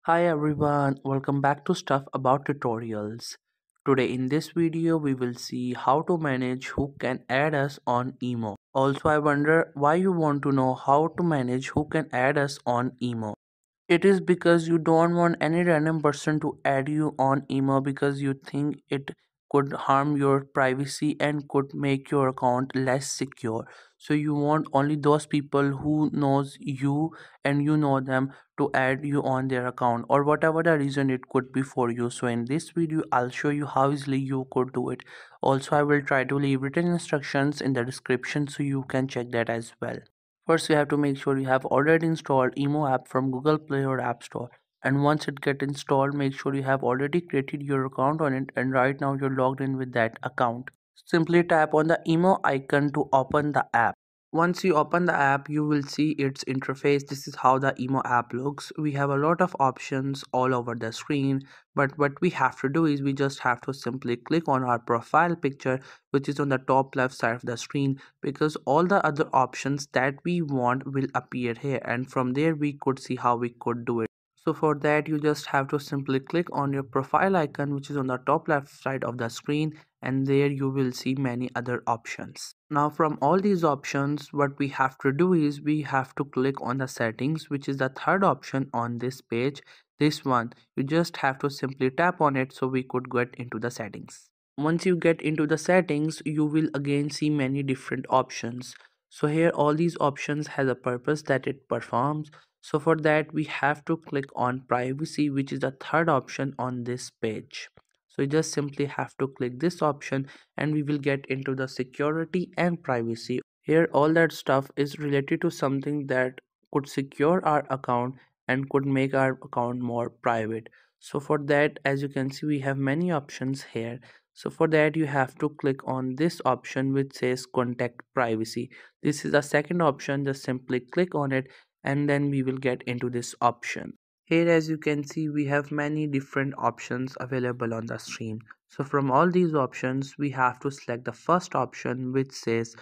Hi everyone, welcome back to Stuff About Tutorials. Today in this video we will see how to manage who can add us on Emo. Also I wonder why you want to know how to manage who can add us on Emo. It is because you don't want any random person to add you on email because you think it could harm your privacy and could make your account less secure. So you want only those people who knows you and you know them to add you on their account or whatever the reason it could be for you. So in this video I'll show you how easily you could do it. Also I will try to leave written instructions in the description so you can check that as well. First, you have to make sure you have already installed Emo app from Google Play or App Store. And once it gets installed, make sure you have already created your account on it and right now you're logged in with that account. Simply tap on the Emo icon to open the app. Once you open the app, you will see its interface. This is how the Emo app looks. We have a lot of options all over the screen, but what we have to do is we just have to simply click on our profile picture, which is on the top left side of the screen, because all the other options that we want will appear here, and from there we could see how we could do it. So for that you just have to simply click on your profile icon, which is on the top left side of the screen, and there you will see many other options. Now from all these options, what we have to do is we have to click on the settings, which is the third option on this page. This one, you just have to simply tap on it so we could get into the settings. Once you get into the settings, you will again see many different options. So here all these options has a purpose that it performs. So for that we have to click on privacy, which is the third option on this page. So you just simply have to click this option and we will get into the security and privacy. Here all that stuff is related to something that could secure our account and could make our account more private. So for that, as you can see, we have many options here. So for that you have to click on this option which says contact privacy. This is the second option. Just simply click on it and then we will get into this option. Here as you can see we have many different options available on the screen. So from all these options we have to select the first option which says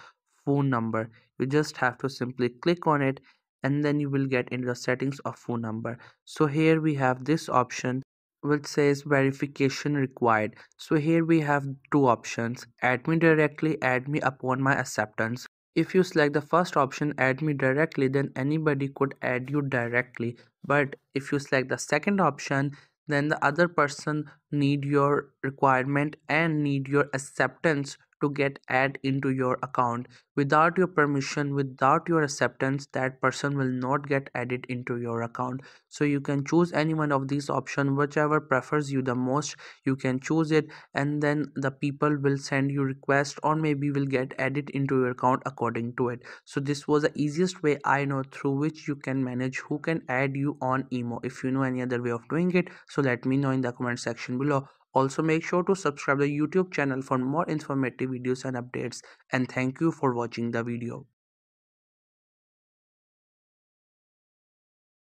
phone number. You just have to simply click on it and then you will get into the settings of phone number. So here we have this option which says verification required. So here we have two options: add me directly, add me upon my acceptance. If you select the first option, add me directly, then anybody could add you directly. But if you select the second option, then the other person need your requirement and need your acceptance to get add into your account. Without your permission, without your acceptance, that person will not get added into your account. So you can choose any one of these options, whichever prefers you the most. You can choose it and then the people will send you request or maybe will get added into your account according to it. So this was the easiest way I know through which you can manage who can add you on Emo. If you know any other way of doing it, so let me know in the comment section below. Also make sure to subscribe the YouTube channel for more informative videos and updates, and thank you for watching the video.